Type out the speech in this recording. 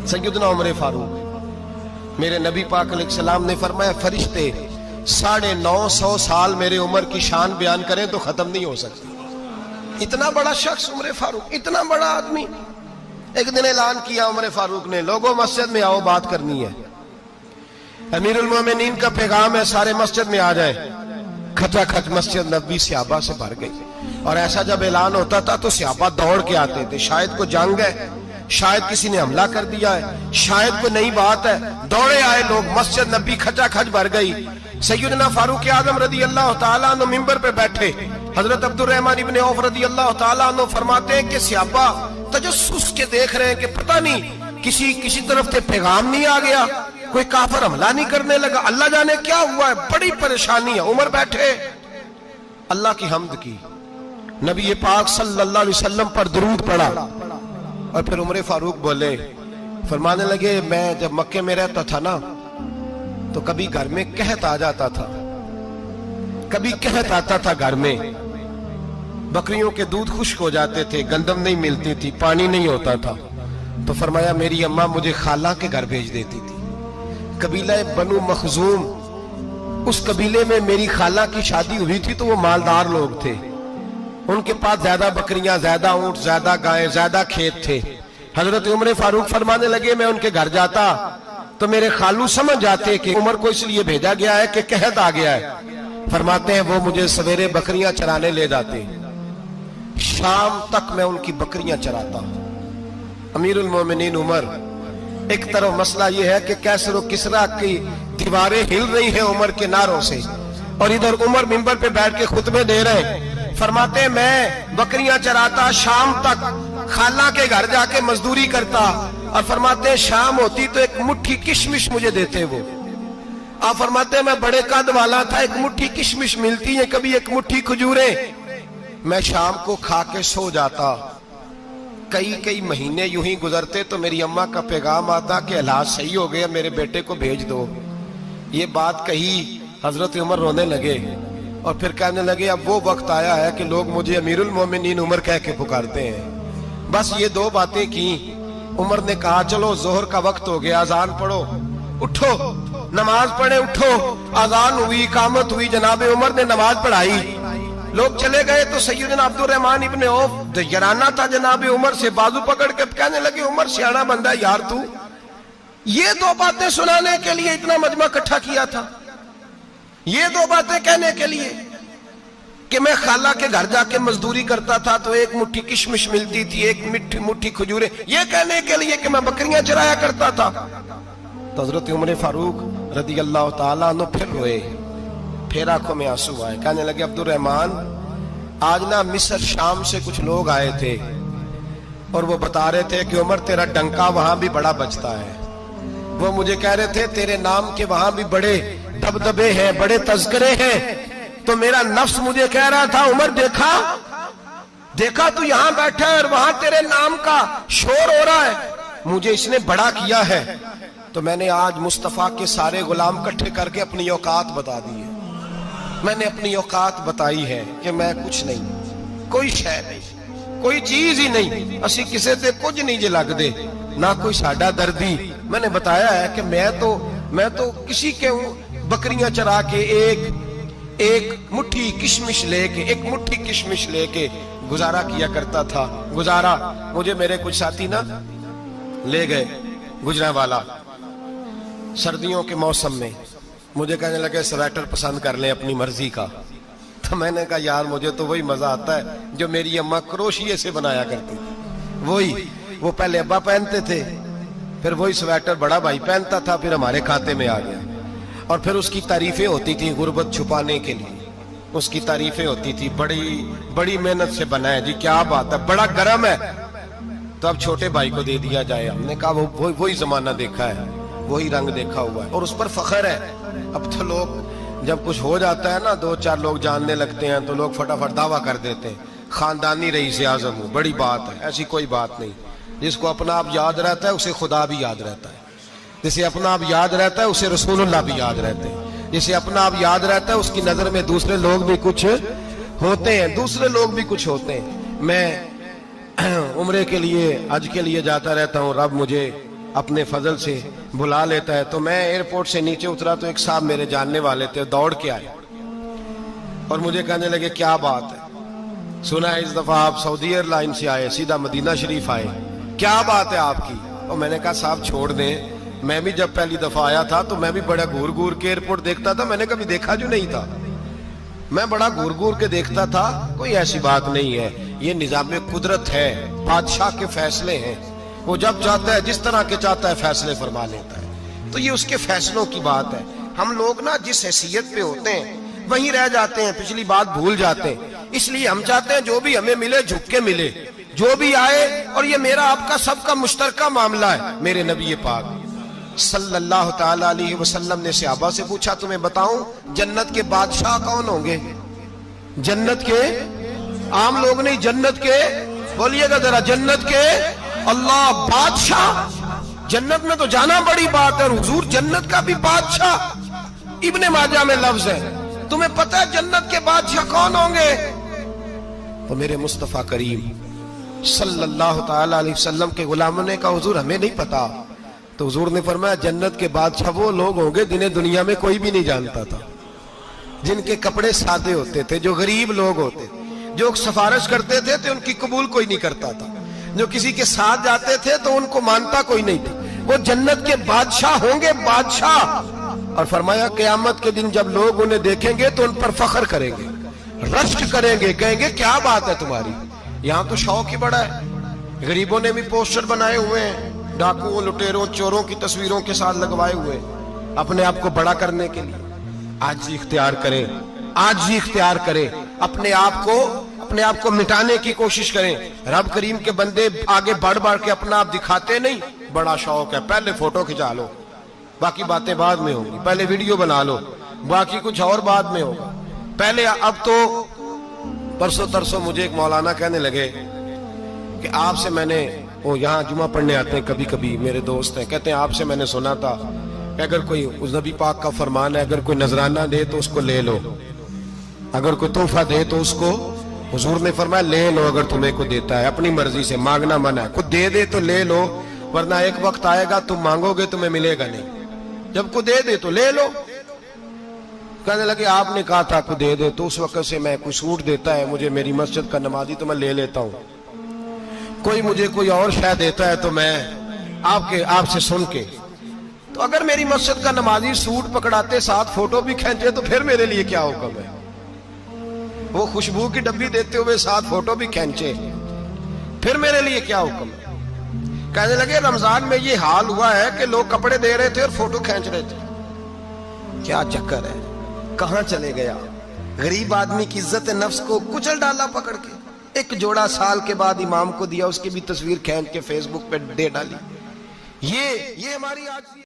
सैयदना उमर फारूक, मेरे नबी पाक अलैहिस्सलाम ने फरमाया फरिश्ते 950 साल मेरे उमर की शान बयान करें तो खत्म नहीं हो सकती। इतना बड़ा शख्स उमर फारूक, इतना बड़ा आदमी। एक दिन ऐलान किया उमर फारूक ने, लोगों मस्जिद में आओ, बात करनी है। अमीरुल मोमिनीन का पैगाम है, सारे मस्जिद में आ जाए। खचाखच मस्जिद नबी सहाबा से भर गई। और ऐसा जब ऐलान होता था तो सहाबा दौड़ के आते थे, शायद कोई जंग है, शायद किसी ने हमला कर दिया है, शायद कोई नई बात है। दौड़े आए लोग, मस्जिद नबी खचाखच भर गई। सैयदना फारूक आजम रदी अल्लाह तआला अन्हु मिंबर पे बैठे। हजरत अब्दुर्रहमान इब्ने औफ रदी अल्लाह तआला अन्हु फरमाते हैं कि सहाबा तजस्सुस के देख रहे हैं कि पता नहीं किसी तरफ से पैगाम नहीं आ गया, कोई काफिर हमला नहीं करने लगा, अल्लाह जाने क्या हुआ है, बड़ी परेशानी है। उमर बैठे, अल्लाह की हम्द की, नबी पाक सल्लल्लाहु अलैहि वसल्लम पर दुरूद पढ़ा। और फिर उमर फारूक बोले, फरमाने लगे, मैं जब मक्के में रहता था ना तो कभी घर में कहत आ जाता था, कभी कहत आता था घर में, बकरियों के दूध खुश्क हो जाते थे, गंदम नहीं मिलती थी, पानी नहीं होता था। तो फरमाया मेरी अम्मा मुझे खाला के घर भेज देती थी। कबीला बनु मखजूम, उस कबीले में मेरी खाला की शादी हुई थी तो वो मालदार लोग थे, उनके पास ज्यादा बकरियां, ज्यादा ऊंट, ज्यादा गायें, ज्यादा खेत थे। हजरत उमर फारूक फरमाने लगे, मैं उनके घर जाता तो मेरे खालू समझ जाते कि उमर को इसलिए भेजा गया है कि कहत आ गया है। फरमाते हैं वो मुझे सवेरे बकरियां चराने ले जाते, शाम तक मैं उनकी बकरियां चराता। अमीरुल मोमिनीन उमर, एक तरफ मसला यह है कि कैसर और किसरा की दीवारें हिल रही हैं उमर के नारों से, और इधर उमर मिंबर पे बैठ के खुतबे दे रहे हैं। फरमाते हैं मैं बकरियां चराता, शाम तक खाला के घर जाके मजदूरी करता, और फरमाते हैं शाम होती तो एक मुट्ठी किशमिश मुझे देते वो। आप फरमाते हैं मैं बड़े कद वाला था, एक मुट्ठी किशमिश मिलती है, कभी एक मुट्ठी खजूरें, मैं शाम को खा के सो जाता। कई महीने यूं ही गुजरते तो मेरी अम्मा का पैगाम आता कि हालात सही हो गया, मेरे बेटे को भेज दो। ये बात कही, हजरत उमर रोने लगे और फिर कहने लगे, अब वो वक्त आया है कि लोग मुझे अमीरुल मोमिनीन उमर कह के पुकारते हैं। बस ये दो बातें की। उमर ने कहा चलो जोहर का वक्त हो गया, अजान पढ़ो, उठो नमाज पढ़े, उठो। अजान हुई, इकामत हुई, जनाबे उमर ने नमाज पढ़ाई, लोग चले गए तो सैयदना अब्दुर्रहमान इब्ने औफ दयराना था जनाबे उमर से, बाजू पकड़ के कहने लगे, उमर सियाना बंदा यार तू ये दो बातें सुनाने के लिए इतना मजमा इकट्ठा किया था, ये दो बातें कहने के लिए कि मैं खाला के घर जाके मजदूरी करता था तो एक मुट्ठी किशमिश मिलती थी, एक मुट्ठी खजूरें, ये कहने के लिए कि मैं बकरियां चराया करता था। तो हजरत उमर फारूक रदी अल्लाह तआला अन्हु फिर रोए, फिर आंखों में आंसू आए। कहने लगे, अब्दुर्रहमान आज ना मिस्र शाम से कुछ लोग आए थे और वो बता रहे थे कि उमर तेरा डंका वहां भी बड़ा बजता है। वो मुझे कह रहे थे तेरे नाम के वहां भी बड़े दबदबे हैं, बड़े तज़किरे हैं। तो मेरा नफ्स मुझे कह रहा था, उमर देखा तू यहां बैठा है और वहां तेरे नाम का शोर हो रहा है, मुझे इसने बड़ा किया है। तो मैंने आज मुस्तफा के सारे गुलाम इकट्ठे करके अपनी औकात बता दी है। मैंने अपनी औकात बताई है कि मैं कुछ नहीं, कोई शय नहीं, कोई चीज ही नहीं, असी किसी से कुछ नहीं जे लगदे, ना कोई साडा दर्दी। मैंने बताया है कि मैं तो किसी के बकरियां चरा के एक मुट्ठी किशमिश लेके गुजारा किया करता था। गुजारा मुझे मेरे कुछ साथी ना ले गए गुजरांवाला, सर्दियों के मौसम में मुझे कहने लगे स्वेटर पसंद कर ले अपनी मर्जी का। तो मैंने कहा यार मुझे तो वही मजा आता है जो मेरी अम्मा क्रोशिये से बनाया करती थी, वही वो पहले अब्बा पहनते थे, फिर वही स्वेटर बड़ा भाई पहनता था, फिर हमारे खाते में आ गया। और फिर उसकी तारीफें होती थी गुर्बत छुपाने के लिए, उसकी तारीफें होती थी, बड़ी मेहनत से बना है जी, क्या बात है, बड़ा गर्म है। तो अब छोटे भाई को दे दिया जाए। हमने कहा वही जमाना देखा है, वही रंग देखा हुआ है और उस पर फख्र है। अब तो लोग जब कुछ हो जाता है ना, 2-4 लोग जानने लगते हैं तो लोग फटाफट दावा कर देते हैं खानदानी रईस आज़म हूं, बड़ी बात है। ऐसी कोई बात नहीं, जिसको अपना आप याद रहता है उसे खुदा भी याद रहता है, जिसे अपना आप याद रहता है उसे रसूलुल्लाह भी याद रहते हैं, जिसे अपना आप याद रहता है उसकी नजर में दूसरे लोग भी कुछ होते हैं, मैं उम्रे के लिए, हज के लिए जाता रहता हूँ, रब मुझे اپنے فضل سے بلا لیتا ہے. تو میں ایئرپورٹ سے نیچے اترا تو ایک صاحب میرے جاننے والے تھے, دوڑ کے آئے اور مجھے کہنے لگے کیا بات ہے, سنا ہے اس دفعہ آپ سعودی ایئر لائن سے آئے, سیدھا مدینہ شریف آئے, کیا بات ہے آپ کی؟ اور میں نے کہا صاحب چھوڑ دیں, میں بھی جب پہلی دفعہ آیا تھا تو میں بھی بڑا گھور گھور کے ایئرپورٹ دیکھتا تھا, میں نے کبھی دیکھا جو نہیں تھا, میں بڑا گھور گھور کے دیکھتا تھا, کوئی ایسی بات نہیں ہے, یہ نظام قدرت ہے, بادشاہ کے فیصلے ہیں, وہ جب چاہتا ہے جس طرح کے چاہتا ہے فیصلے فرما لیتا ہے, تو یہ اس کے فیصلوں کی بات ہے. ہم لوگ نا جس حیثیت پہ ہوتے ہیں وہیں رہ جاتے ہیں, پچھلی بات بھول جاتے ہیں, اس لیے ہم چاہتے ہیں جو بھی ہمیں ملے جھک کے ملے, جو بھی آئے, اور یہ میرا آپ کا سب کا مشترکہ معاملہ ہے. میرے نبی پاک صلی اللہ تعالی علیہ وسلم نے صحابہ سے پوچھا تمہیں بتاؤں جنت کے بادشاہ کون ہوں گے؟ جنت کے عام لوگ نہیں, جنت کے, بولیے گا ذرا, جنت کے اللہ بادشاہ. جنت میں تو جانا بڑی بات ہے, حضور جنت کا بھی بادشاہ, ابن ماجہ میں لفظ ہے. تمہیں پتہ ہے جنت کے بادشاہ کون ہوں گے؟ تو میرے مصطفیٰ کریم صلی اللہ تعالی علیہ وسلم کے غلاموں نے کہا حضور ہمیں نہیں پتا. تو حضور نے فرمایا جنت کے بادشاہ وہ لوگ ہوں گے جنہیں دنیا میں کوئی بھی نہیں جانتا تھا, جن کے کپڑے سادے ہوتے تھے, جو غریب لوگ ہوتے, جو سفارش کرتے تھے تو ان کی قبول کوئی نہیں کرتا تھا, جو کسی کے ساتھ جاتے تھے تو ان کو مانتا کوئی نہیں تھا, وہ جنت کے بادشاہ ہوں گے, بادشاہ. اور فرمایا قیامت کے دن جب لوگ انہیں دیکھیں گے تو ان پر فخر کریں گے, رشک کریں گے, کہیں گے کیا بات ہے تمہاری. یہاں تو شوق ہی بڑا ہے, غریبوں نے بھی پوسٹر بنائے ہوئے ہیں, ڈاکوؤں, لٹیروں, چوروں کی تصویروں کے ساتھ لگوائے ہوئے, اپنے آپ کو بڑا کرنے کے لیے. عاجزی اختیار کریں, عاجزی اختیار کریں, اپنے آپ کو مٹانے کی کوشش کریں. رب کریم کے بندے آگے بڑھ بڑھ کے اپنا آپ دکھاتے نہیں, بڑا شوق ہے, پہلے فوٹو کھچا لو, باقی باتیں بعد میں ہوں گی, پہلے ویڈیو بنا لو, باقی کچھ اور بعد میں ہوگا. پہلے اب تو پرسوں ترسوں مجھے ایک مولانا کہنے لگے کہ آپ سے میں نے, وہ یہاں جمعہ پڑھنے آتے ہیں کبھی کبھی, میرے دوست ہیں, کہتے ہیں آپ سے میں نے سنا تھا کہ اگر کوئی, اس نبی پاک کا فرمان ہے اگر کوئی نذرانہ دے تو اس کو لے لو, اگر کوئی تحفہ دے تو اس کو, حضور نے فرمایا لے لو اگر تمہیں کو دیتا ہے, اپنی مرضی سے, مانگنا منع ہے, کوئی دے دے تو لے لو, ورنہ ایک وقت آئے گا تم مانگو گے تمہیں ملے گا نہیں, جب کو دے دے تو لے لو. کہنے لگے آپ نے کہا تھا کو دے دے, تو اس وقت سے میں, کوئی سوٹ دیتا ہے مجھے میری مسجد کا نمازی تو میں لے لیتا ہوں, کوئی مجھے کوئی اور شے دیتا ہے تو میں آپ سے سن کے, تو اگر میری مسجد کا نمازی سوٹ پکڑاتے ساتھ فوٹو بھی کھینچے تو پھر میرے لیے کیا حکم ہے, وہ خوشبو کی ڈبی دیتے ہوئے ساتھ فوٹو بھی کھینچے, پھر میرے لیے کیا حکم ہے. کہنے لگے رمضان میں یہ حال ہوا ہے کہ لوگ کپڑے دے رہے تھے اور فوٹو کھینچ رہے تھے, کیا چکر ہے, کہاں چلے گیا. غریب آدمی کی عزت نفس کو کچل ڈالا پکڑ کے, ایک جوڑا سال کے بعد امام کو دیا, اس کی بھی تصویر کھینچ کے فیس بک پہ دے ڈالی. یہ ہماری آج